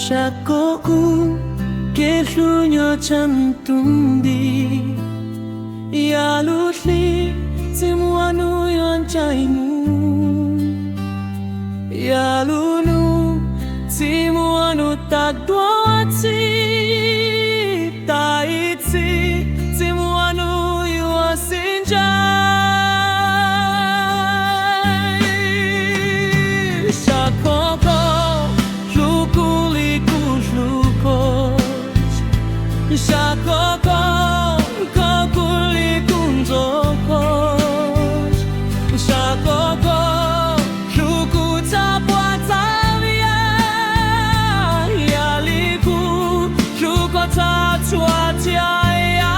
Syakoku kelunya cantum di ya lusli semua nu yang caimu ya lunu semua nu tak dua si taitsi semua nu yua sinjai Syakoko Syakoko kau kuli kunjokos Syakoko luku tapwa tavia Yaliku luko tatwa tiaya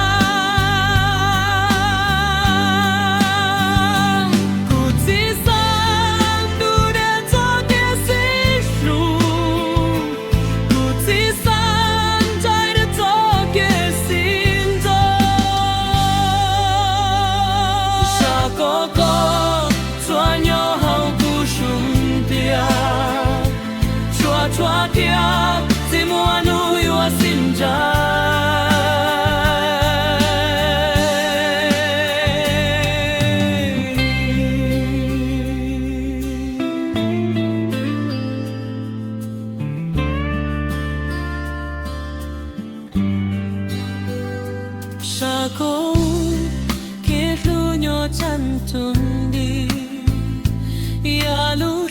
Kutisan dude toke sishu Kutisan jaide toke Syakoko tuanya hau kushum dia Chua chua dia semua nu yua sinjai Syakoko kelunya cantum di ya lu